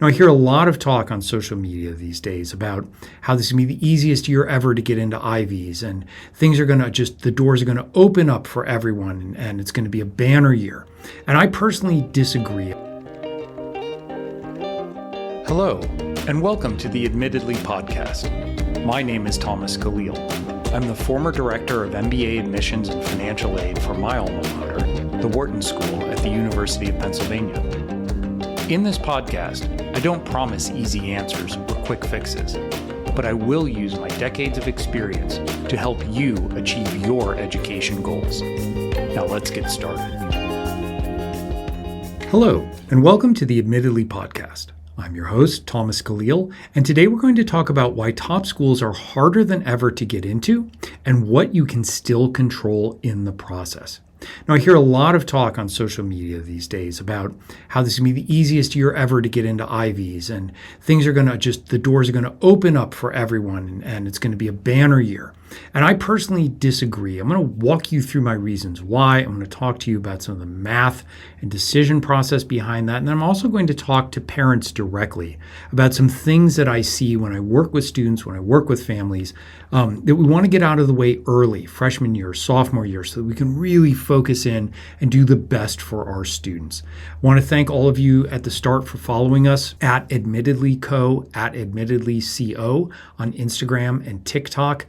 Now, I hear a lot of talk on social media these days about how this is going to be the easiest year ever to get into Ivies, and things are going to the doors are going to open up for everyone, and it's going to be a banner year. And I personally disagree. Hello, and welcome to the Admittedly podcast. My name is Thomas Caleel. I'm the former director of MBA admissions and financial aid for my alma mater, the Wharton School at the University of Pennsylvania. In this podcast, I don't promise easy answers or quick fixes, but I will use my decades of experience to help you achieve your education goals. Now let's get started. Hello, and welcome to the Admittedly podcast. I'm your host, Thomas Caleel, and today we're going to talk about why top schools are harder than ever to get into and what you can still control in the process. Now, I hear a lot of talk on social media these days about how this is going to be the easiest year ever to get into Ivies, and things are going to the doors are going to open up for everyone, and it's going to be a banner year. And I personally disagree. I'm going to walk you through my reasons why. I'm going to talk to you about some of the math and decision process behind that. And then I'm also going to talk to parents directly about some things that I see when I work with students, when I work with families, that we want to get out of the way early, freshman year, sophomore year, so that we can really focus in and do the best for our students. I want to thank all of you at the start for following us at AdmittedlyCo, at AdmittedlyCo on Instagram and TikTok.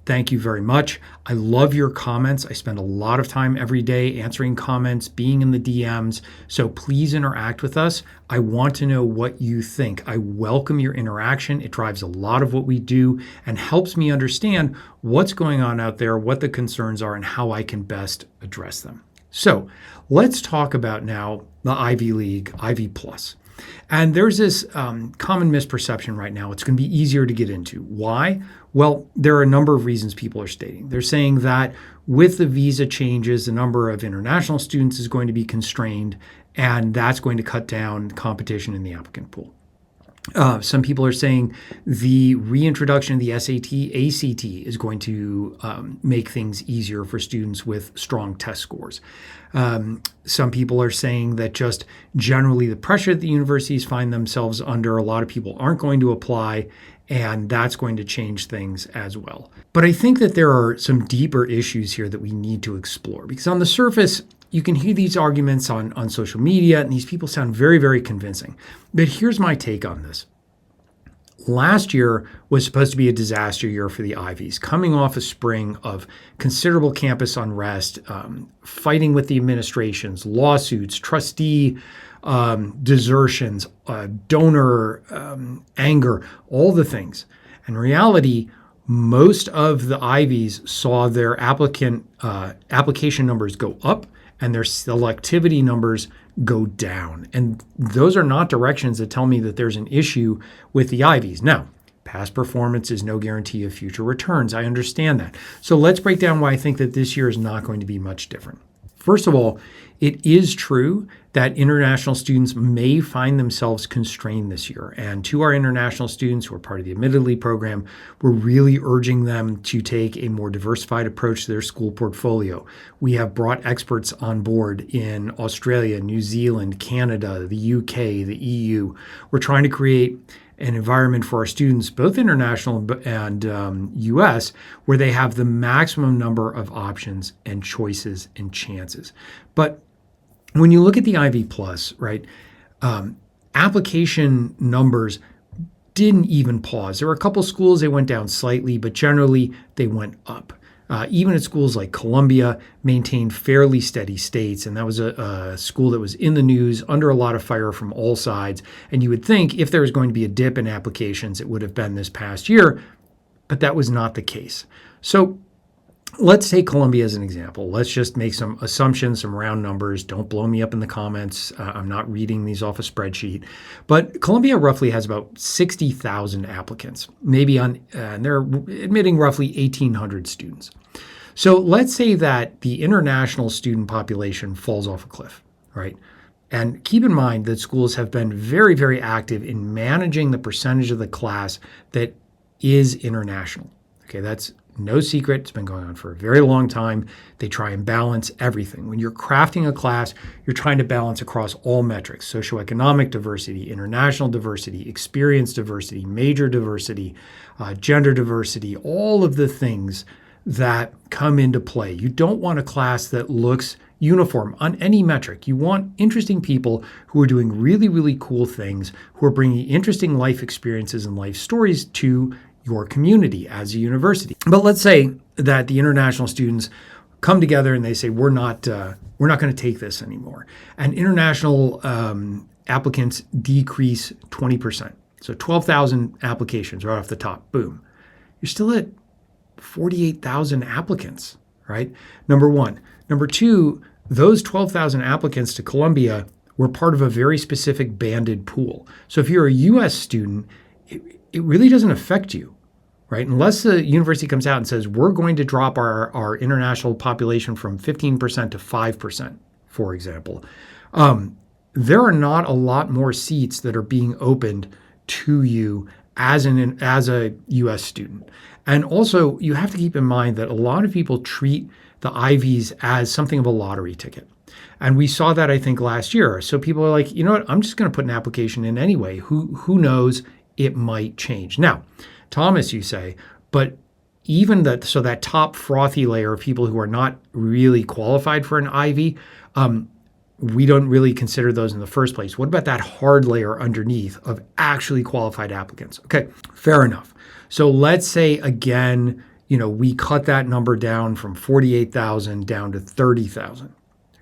Thank you very much. I love your comments. I spend a lot of time every day answering comments, being in the DMs. So please interact with us. I want to know what you think. I welcome your interaction. It drives a lot of what we do and helps me understand what's going on out there, what the concerns are, and how I can best address them. So let's talk about now the Ivy League, Ivy Plus. And there's this common misperception right now. It's going to be easier to get into. Why? Well, there are a number of reasons people are stating. They're saying that with the visa changes, the number of international students is going to be constrained, and that's going to cut down competition in the applicant pool. Some people are saying the reintroduction of the SAT, ACT is going to make things easier for students with strong test scores. Some people are saying that just generally the pressure that the universities find themselves under, a lot of people aren't going to apply, and that's going to change things as well. But I think that there are some deeper issues here that we need to explore, because on the surface, you can hear these arguments on social media, and these people sound very, very convincing. But here's my take on this. Last year was supposed to be a disaster year for the Ivies, coming off a spring of considerable campus unrest, fighting with the administrations, lawsuits, trustee desertions, donor anger, all the things. In reality, most of the Ivies saw their application numbers go up and their selectivity numbers go down. And those are not directions that tell me that there's an issue with the Ivies. Now, past performance is no guarantee of future returns. I understand that. So let's break down why I think that this year is not going to be much different. First of all, it is true that international students may find themselves constrained this year. And to our international students who are part of the Admittedly program, we're really urging them to take a more diversified approach to their school portfolio. We have brought experts on board in Australia, New Zealand, Canada, the UK, the EU. We're trying to create an environment for our students, both international and US, where they have the maximum number of options and choices and chances. But when you look at the Ivy Plus, right, application numbers didn't even pause. There were a couple schools that went down slightly, but generally they went up. Even at schools like Columbia, maintained fairly steady states, and that was a school that was in the news, under a lot of fire from all sides. And you would think if there was going to be a dip in applications, it would have been this past year, but that was not the case. So let's take Columbia as an example. Let's just make some assumptions, some round numbers. Don't blow me up in the comments. I'm not reading these off a spreadsheet. But Columbia roughly has about 60,000 applicants, and they're admitting roughly 1,800 students. So let's say that the international student population falls off a cliff, right? And keep in mind that schools have been very, very active in managing the percentage of the class that is international. Okay, that's no secret. It's been going on for a very long time. They try and balance everything. When you're crafting a class, you're trying to balance across all metrics: socioeconomic diversity, international diversity, experience diversity, major diversity, gender diversity, all of the things that come into play. You don't want a class that looks uniform on any metric. You want interesting people who are doing really, really cool things, who are bringing interesting life experiences and life stories to your community as a university. But let's say that the international students come together and they say, we're not going to take this anymore. And international applicants decrease 20%. So 12,000 applications right off the top, boom. You're still at 48,000 applicants, right? Number one. Number two, those 12,000 applicants to Columbia were part of a very specific banded pool. So if you're a US student, it really doesn't affect you, right? Unless the university comes out and says, we're going to drop our international population from 15% to 5%, for example. There are not a lot more seats that are being opened to you as a US student. And also, you have to keep in mind that a lot of people treat the Ivies as something of a lottery ticket. And we saw that, I think, last year. So people are like, you know what, I'm just going to put an application in anyway. Who knows, it might change. Now, Thomas, you say, but even that top frothy layer of people who are not really qualified for an Ivy, we don't really consider those in the first place. What about that hard layer underneath of actually qualified applicants? Okay, fair enough. So let's say, again, we cut that number down from 48,000 down to 30,000,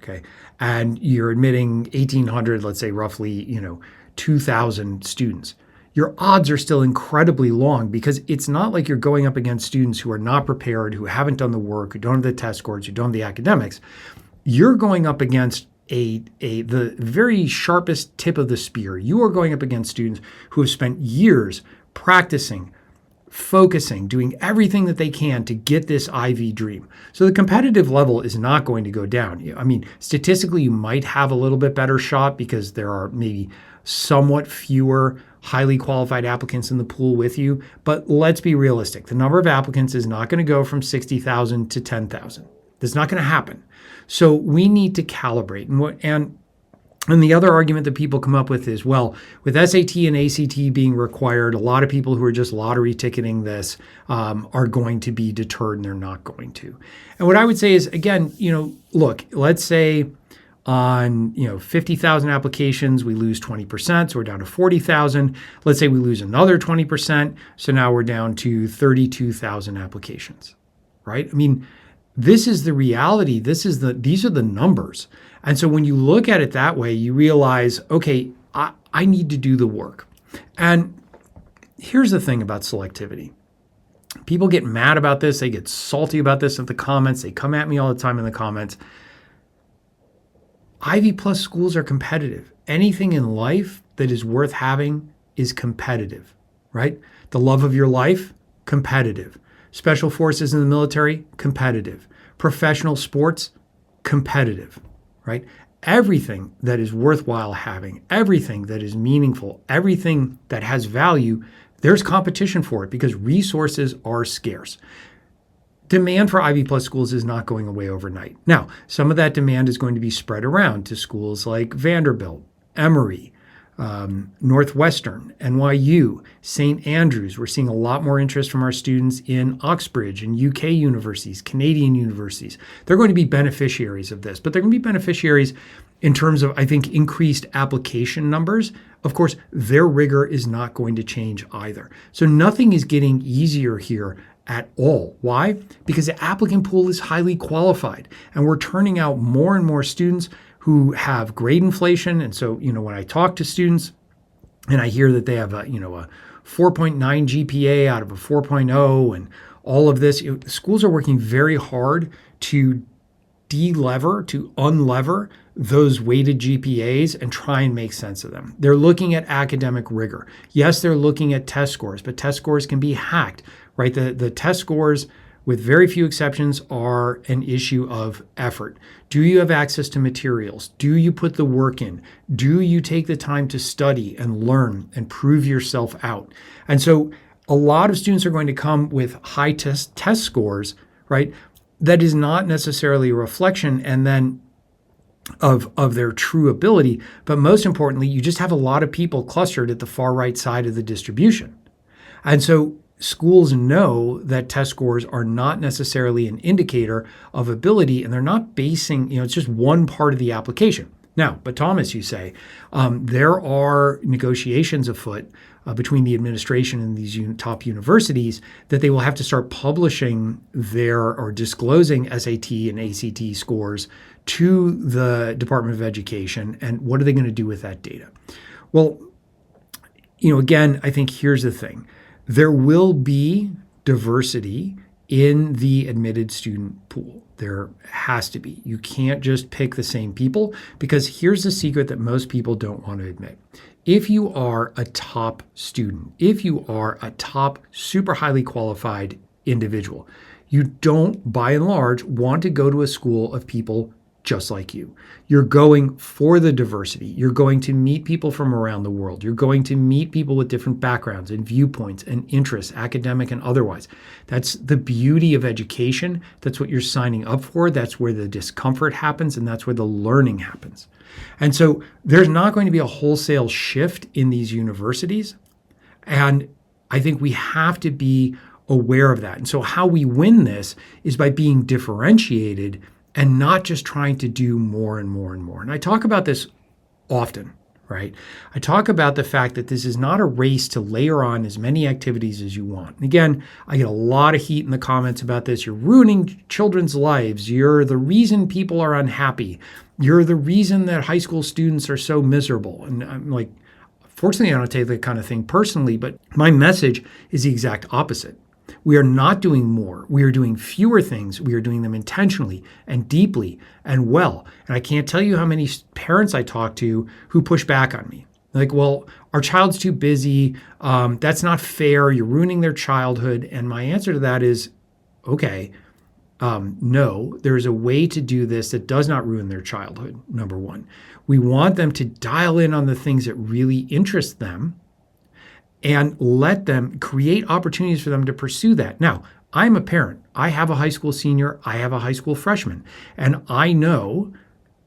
okay? And you're admitting 1,800, let's say roughly, 2,000 students. Your odds are still incredibly long because it's not like you're going up against students who are not prepared, who haven't done the work, who don't have the test scores, who don't have the academics. You're going up against the very sharpest tip of the spear. You are going up against students who have spent years practicing, focusing, doing everything that they can to get this Ivy dream. So the competitive level is not going to go down. I mean, statistically, you might have a little bit better shot because there are maybe somewhat fewer highly qualified applicants in the pool with you. But let's be realistic. The number of applicants is not going to go from 60,000 to 10,000. That's not going to happen. So we need to calibrate. And the other argument that people come up with is, well, with SAT and ACT being required, a lot of people who are just lottery ticketing this are going to be deterred, and they're not going to. And what I would say is, again, look, let's say on 50,000 applications, we lose 20%, so we're down to 40,000. Let's say we lose another 20%, so now we're down to 32,000 applications, right? I mean, this is the reality. These are the numbers. And so when you look at it that way, you realize, okay, I need to do the work. And here's the thing about selectivity. People get mad about this. They get salty about this in the comments. They come at me all the time in the comments. Ivy Plus schools are competitive. Anything in life that is worth having is competitive, right? The love of your life, competitive. Special forces in the military, competitive. Professional sports, competitive, right? Everything that is worthwhile having, everything that is meaningful, everything that has value, there's competition for it because resources are scarce. Demand for Ivy Plus schools is not going away overnight. Now, some of that demand is going to be spread around to schools like Vanderbilt, Emory, Northwestern, NYU, St. Andrews. We're seeing a lot more interest from our students in Oxbridge and UK universities, Canadian universities. They're going to be beneficiaries of this, but they're going to be beneficiaries in terms of, I think, increased application numbers. Of course, their rigor is not going to change either. So nothing is getting easier here at all. Why? Because the applicant pool is highly qualified, and we're turning out more and more students who have grade inflation. And so, when I talk to students and I hear that they have a 4.9 GPA out of a 4.0 and all of this, schools are working very hard to unlever those weighted GPAs and try and make sense of them. They're looking at academic rigor. Yes, they're looking at test scores, but test scores can be hacked, right? The test scores, with very few exceptions, are an issue of effort. Do you have access to materials? Do you put the work in? Do you take the time to study and learn and prove yourself out? And so a lot of students are going to come with high test scores, right? That is not necessarily a reflection and then of their true ability. But most importantly, you just have a lot of people clustered at the far right side of the distribution. And so schools know that test scores are not necessarily an indicator of ability, and they're not basing, it's just one part of the application. Now, but Thomas, you say, there are negotiations afoot between the administration and these top universities that they will have to start publishing or disclosing SAT and ACT scores to the Department of Education. And what are they going to do with that data? Well, again, I think here's the thing. There will be diversity in the admitted student pool. There has to be. You can't just pick the same people, because here's the secret that most people don't want to admit. If you are a top student, if you are a top super highly qualified individual, you don't, by and large, want to go to a school of people just like you. You're going for the diversity. You're going to meet people from around the world. You're going to meet people with different backgrounds and viewpoints and interests, academic and otherwise. That's the beauty of education. That's what you're signing up for. That's where the discomfort happens, and that's where the learning happens. And so there's not going to be a wholesale shift in these universities. And I think we have to be aware of that. And so how we win this is by being differentiated and not just trying to do more and more and more. And I talk about this often, right? I talk about the fact that this is not a race to layer on as many activities as you want. And again, I get a lot of heat in the comments about this. You're ruining children's lives. You're the reason people are unhappy. You're the reason that high school students are so miserable. And I'm like, fortunately, I don't take that kind of thing personally, but my message is the exact opposite. We are not doing more. We are doing fewer things. We are doing them intentionally and deeply and well. And I can't tell you how many parents I talk to who push back on me. Like, well, our child's too busy. That's not fair. You're ruining their childhood. And my answer to that is, okay, no, there is a way to do this that does not ruin their childhood, number one. We want them to dial in on the things that really interest them and let them create opportunities for them to pursue that. Now, I'm a parent. I have a high school senior. I have a high school freshman. And I know,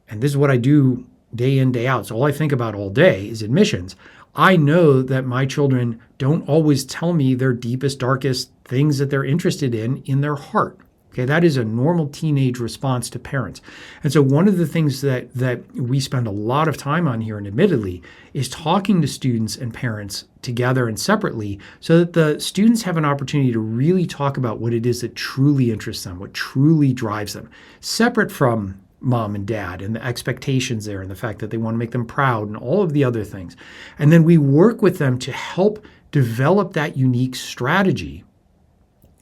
and this is what I do day in, day out, so all I think about all day is admissions. I know that my children don't always tell me their deepest, darkest things that they're interested in their heart. Okay, that is a normal teenage response to parents. And so one of the things that we spend a lot of time on here, and admittedly, is talking to students and parents together and separately so that the students have an opportunity to really talk about what it is that truly interests them, what truly drives them, separate from mom and dad and the expectations there and the fact that they want to make them proud and all of the other things. And then we work with them to help develop that unique strategy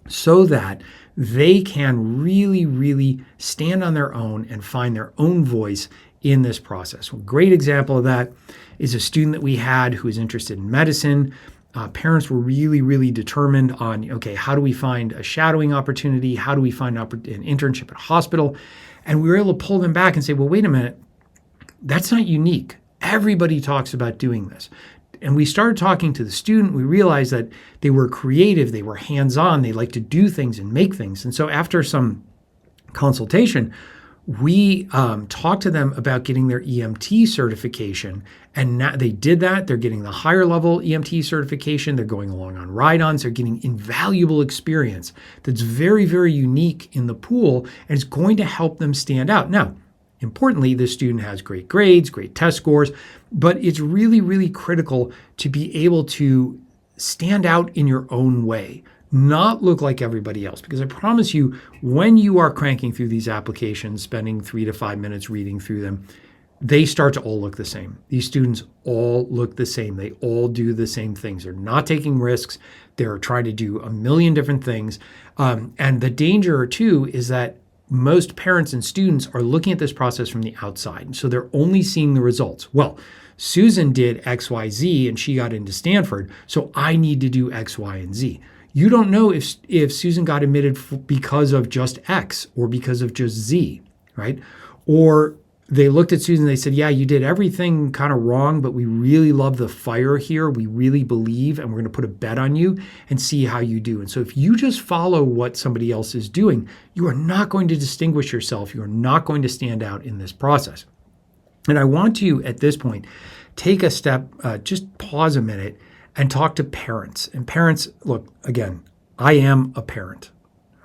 so that they can really, really stand on their own and find their own voice in this process. A great example of that is a student that we had who was interested in medicine. Parents were really, really determined on, okay, how do we find a shadowing opportunity? How do we find an internship at a hospital? And we were able to pull them back and say, well, wait a minute, that's not unique. Everybody talks about doing this. And we started talking to the student. We realized that they were creative, they were hands-on, they like to do things and make things. And so after some consultation, we talked to them about getting their EMT certification. And now they did that. They're getting the higher level EMT certification. They're going along on ride-ons. They're getting invaluable experience that's very, very unique in the pool, and it's going to help them stand out. Now, importantly, the student has great grades, great test scores, but it's really, really critical to be able to stand out in your own way, not look like everybody else. Because I promise you, when you are cranking through these applications, spending 3 to 5 minutes reading through them, they start to all look the same. These students all look the same. They all do the same things. They're not taking risks. They're trying to do a million different things. And the danger, too, is that most parents and students are looking at this process from the outside. So they're only seeing the results. Well, Susan did X, Y, Z, and she got into Stanford, so I need to do X, Y, and Z. You don't know if Susan got admitted because of just X or because of just Z, right? Or they looked at students and they said, yeah, you did everything kind of wrong, but we really love the fire here. We really believe, and we're going to put a bet on you and see how you do. And so if you just follow what somebody else is doing, you are not going to distinguish yourself. You are not going to stand out in this process. And I want to, at this point, take a step, just pause a minute and talk to parents. And parents, look, again, I am a parent,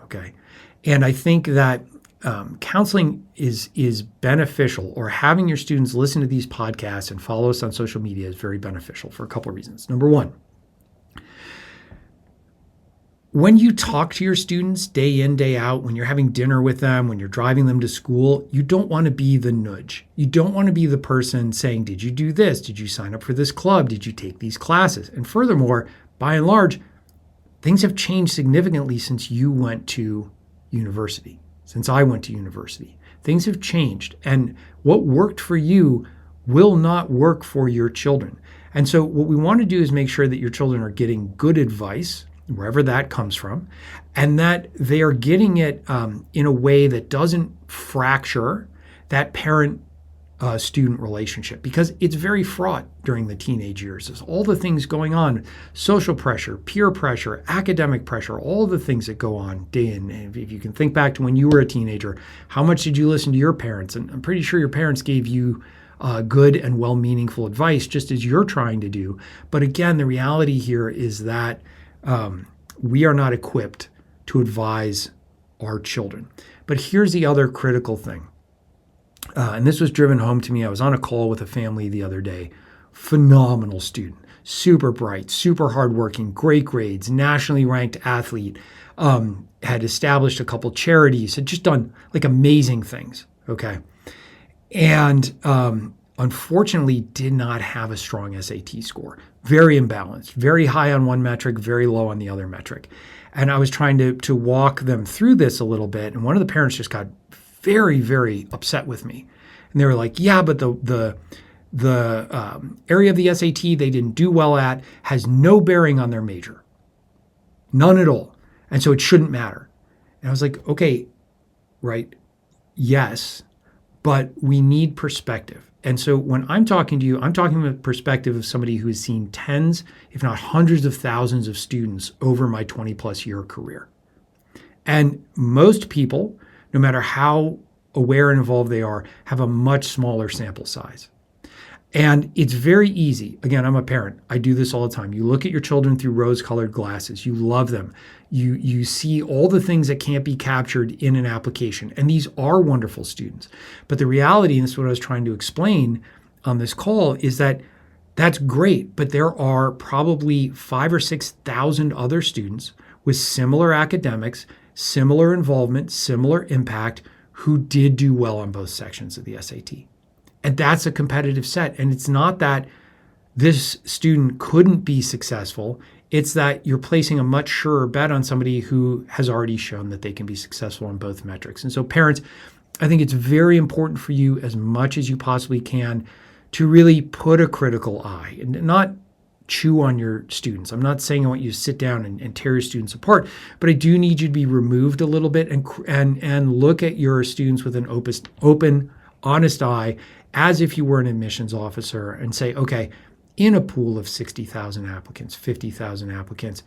okay? And I think that counseling is beneficial, or having your students listen to these podcasts and follow us on social media is very beneficial for a couple of reasons. Number one, when you talk to your students day in, day out, when you're having dinner with them, when you're driving them to school, you don't want to be the nudge. You don't want to be the person saying, did you do this? Did you sign up for this club? Did you take these classes? And furthermore, by and large, things have changed significantly since you went to university. Since I went to university, things have changed, and what worked for you will not work for your children. And so what we want to do is make sure that your children are getting good advice, wherever that comes from, and that they are getting it in a way that doesn't fracture that parent-student relationship, because it's very fraught during the teenage years. There's all the things going on, social pressure, peer pressure, academic pressure, all the things that go on day in. And if you can think back to when you were a teenager, how much did you listen to your parents? And I'm pretty sure your parents gave you good and well-meaningful advice, just as you're trying to do. But again, the reality here is that we are not equipped to advise our children. But here's the other critical thing. And this was driven home to me. I was on a call with a family the other day. Phenomenal student, super bright, super hardworking, great grades, nationally ranked athlete, had established a couple charities, had just done like amazing things, okay? And unfortunately did not have a strong SAT score. Very imbalanced, very high on one metric, very low on the other metric. And I was trying to walk them through this a little bit. And one of the parents just got very, very upset with me. And they were like, yeah, but the area of the SAT they didn't do well at has no bearing on their major. None at all. And so it shouldn't matter. And I was like, okay, right, yes, but we need perspective. And so when I'm talking to you, I'm talking from the perspective of somebody who has seen tens, if not hundreds of thousands of students over my 20 plus year career. And most people, no matter how aware and involved they are, have a much smaller sample size. And it's very easy. Again, I'm a parent. I do this all the time. You look at your children through rose-colored glasses. You love them. You see all the things that can't be captured in an application. And these are wonderful students. But the reality, and this is what I was trying to explain on this call, is that that's great. But there are probably 5,000 or 6,000 other students with similar academics, similar involvement, similar impact, who did do well on both sections of the SAT. And that's a competitive set. And it's not that this student couldn't be successful. It's that you're placing a much surer bet on somebody who has already shown that they can be successful on both metrics. And so parents, I think it's very important for you, as much as you possibly can, to really put a critical eye and not chew on your students. I'm not saying I want you to sit down and tear your students apart, but I do need you to be removed a little bit and look at your students with an open, honest eye, as if you were an admissions officer, and say, okay, in a pool of 60,000 applicants, 50,000 applicants,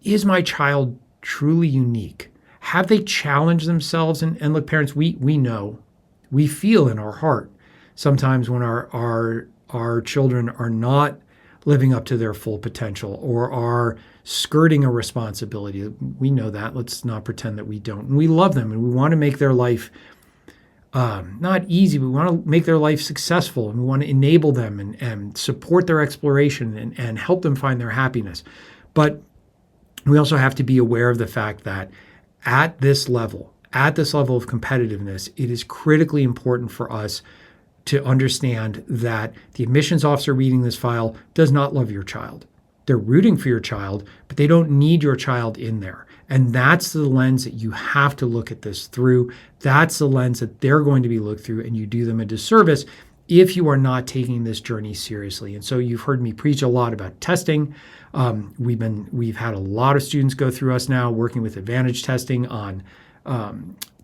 is my child truly unique? Have they challenged themselves? And look, parents, we know, we feel in our heart sometimes when our children are not living up to their full potential or are skirting a responsibility. We know that. Let's not pretend that we don't. And we love them, and we want to make their life not easy, but we want to make their life successful, and we want to enable them and support their exploration and help them find their happiness. But we also have to be aware of the fact that at this level of competitiveness, it is critically important for us to understand that the admissions officer reading this file does not love your child. They're rooting for your child, but they don't need your child in there. And that's the lens that you have to look at this through. That's the lens that they're going to be looked through, and you do them a disservice if you are not taking this journey seriously. And so you've heard me preach a lot about testing. We've had a lot of students go through us now working with advantage testing on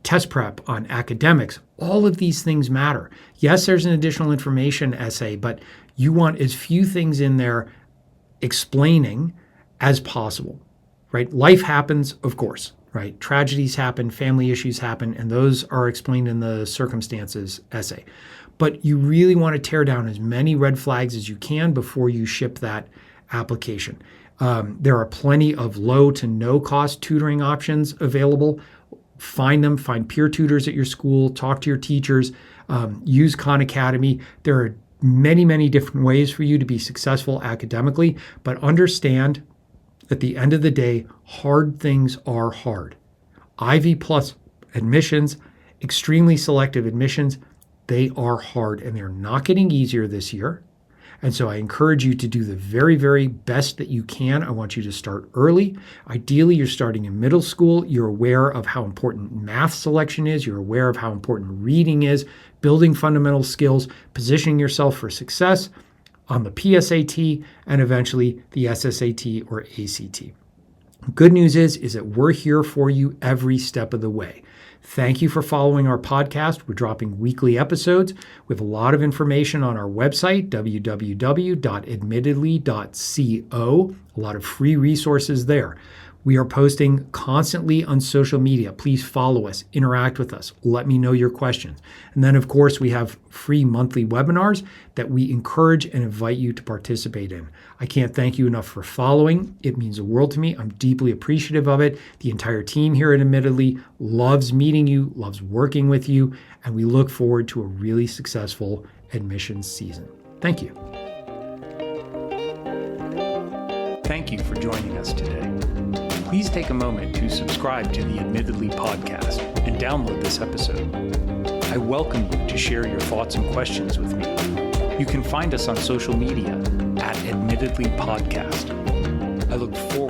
test prep, on academics. All of these things matter. Yes, there's an additional information essay, but you want as few things in there explaining as possible, right? Life happens, of course, right? Tragedies happen, family issues happen, and those are explained in the circumstances essay. But you really want to tear down as many red flags as you can before you ship that application. There are plenty of low to no cost tutoring options available. Find them, find peer tutors at your school, talk to your teachers, use Khan Academy. There are many, many different ways for you to be successful academically, but understand at the end of the day, hard things are hard. Ivy plus admissions, extremely selective admissions, they are hard and they're not getting easier this year. And so I encourage you to do the very, very best that you can. I want you to start early. Ideally, you're starting in middle school. You're aware of how important math selection is. You're aware of how important reading is, building fundamental skills, positioning yourself for success on the PSAT and eventually the SSAT or ACT. Good news is that we're here for you every step of the way. Thank you for following our podcast. We're dropping weekly episodes. We have a lot of information on our website, www.admittedly.co. A lot of free resources there. We are posting constantly on social media. Please follow us, interact with us, let me know your questions. And then, of course, we have free monthly webinars that we encourage and invite you to participate in. I can't thank you enough for following. It means the world to me. I'm deeply appreciative of it. The entire team here at Admittedly loves meeting you, loves working with you, and we look forward to a really successful admissions season. Thank you. Thank you for joining us today. Please take a moment to subscribe to the Admittedly podcast and download this episode. I welcome you to share your thoughts and questions with me. You can find us on social media at Admittedly Podcast. I look forward